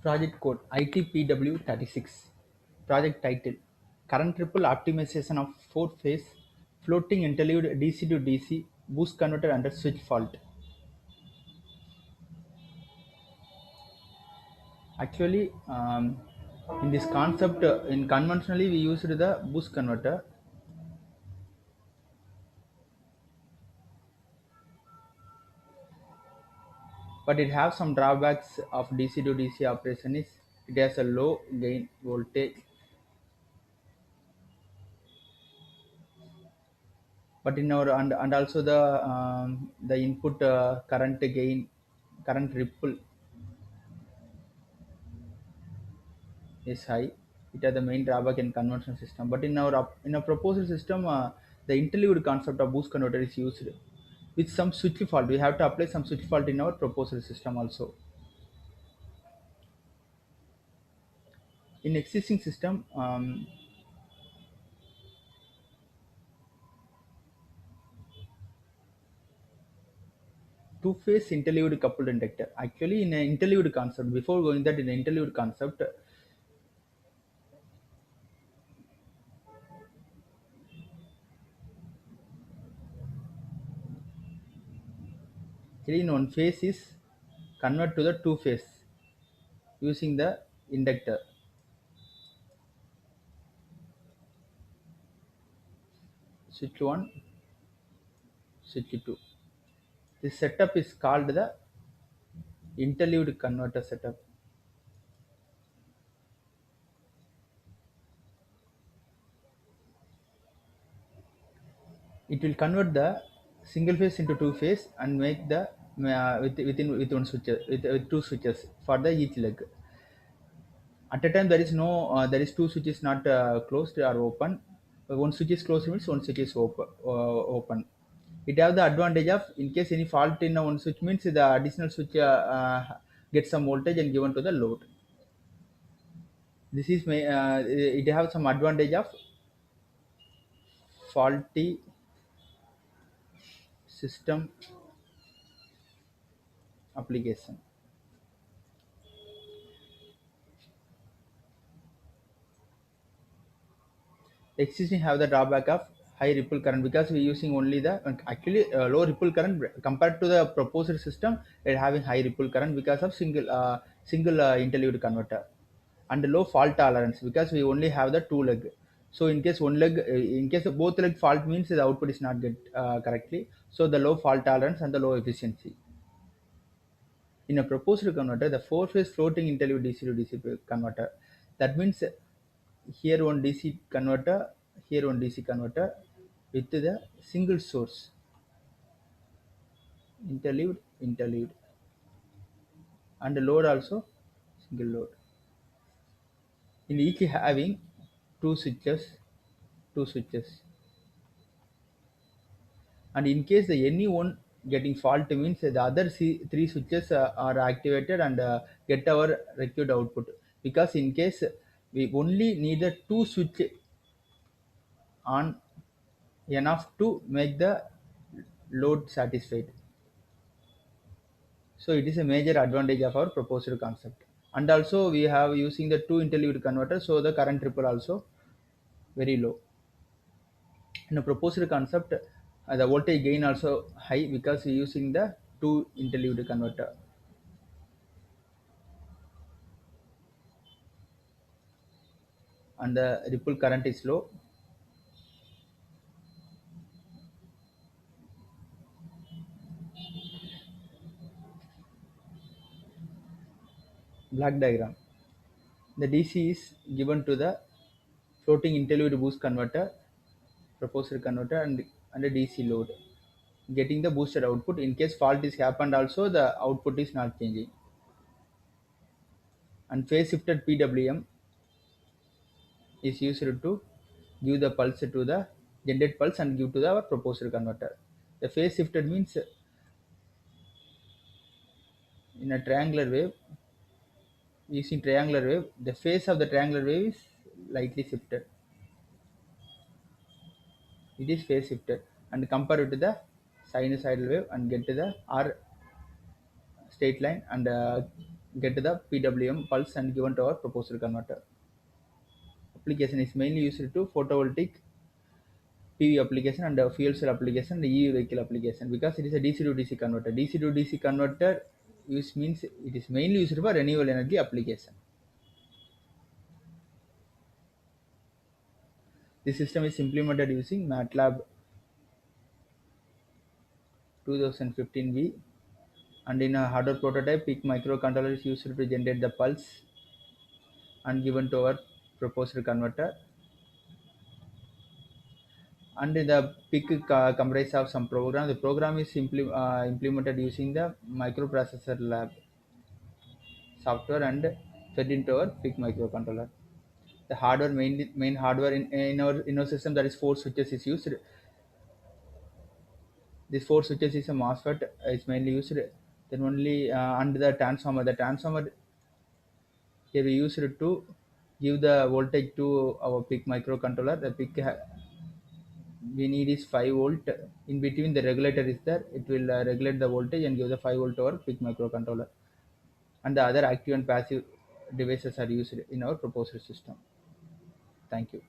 Project code ITPW36. Project title Current Ripple Optimization of 4-phase Floating Interleaved DC to DC Boost Converter under Switch Fault. Actually, in this concept, in conventionally we used the boost converter, but it has some drawbacks of DC to DC operation. Is it has a low gain voltage, but in our and also the input current gain, current ripple is high. It has the main drawback in conventional system. But in our in a proposal system, the interleaved concept of boost converter is used with some switch fault. We have to apply some switch fault in our proposal system also. In existing system, two-phase interleaved coupled inductor. Actually, in an interleaved concept, before going that in an interleaved concept, actually in one phase is convert to the two phase using the inductor. Switch 1, switch 2. This setup is called the interleaved converter setup. It will convert the single phase into two phase and make the with one switch with two switches for the each leg. At a time there is no there is two switches not closed or open. One switch is closed means one switch is open. It have the advantage of in case any fault in one switch means the additional switch gets some voltage and given to the load. This is it have some advantage of faulty system application. Existing have the drawback of high ripple current because we're using only the actually low ripple current compared to the proposed system. It having high ripple current because of single interleaved converter and low fault tolerance because we only have the two leg. So in case one leg, in case of both leg fault means the output is not get correctly. So the low fault tolerance and the low efficiency. In a proposed converter, the four-phase floating interleaved DC to DC converter. That means here one DC converter, here one DC converter with the single source, interleaved, and the load also single load. In each having two switches, two switches, and in case the any one getting fault means the other three switches are activated and get our required output. Because in case we only need the two switch on enough to make the load satisfied. So it is a major advantage of our proposed concept. And also we have using the two interleaved converters, so the current ripple also very low. In a proposed concept, the voltage gain also high because we using the two interleaved converter. And the ripple current is low. Black diagram. The DC is given to the floating interleaved boost converter, proposed converter, and a DC load, getting the boosted output. In case fault is happened also the output is not changing. And phase shifted PWM is used to give the pulse to the generate pulse and give to the our proposed converter. The phase shifted means in a triangular wave, using triangular wave, the phase of the triangular wave is lightly shifted. It is phase shifted and compare it to the sinusoidal wave and get to the R straight line and get the PWM pulse and given to our proposed converter. Application is mainly used to photovoltaic PV application and fuel cell application and EV vehicle application because it is a DC to DC converter. DC to DC converter use means it is mainly used for renewable energy application. This system is implemented using MATLAB 2015V, and in a hardware prototype, PIC microcontroller is used to generate the pulse and given to our proposed converter. And the PIC comprises of some program. The program is implemented using the microprocessor lab software and fed into our PIC microcontroller. The hardware main hardware in our system, that is four switches is used. These four switches is a MOSFET is mainly used. Then only and the transformer. The transformer here we use it to give the voltage to our PIC microcontroller. The PIC we need is 5 volt. In between the regulator is there. It will regulate the voltage and give the 5 volt to our PIC microcontroller. And the other active and passive devices are used in our proposed system. Thank you.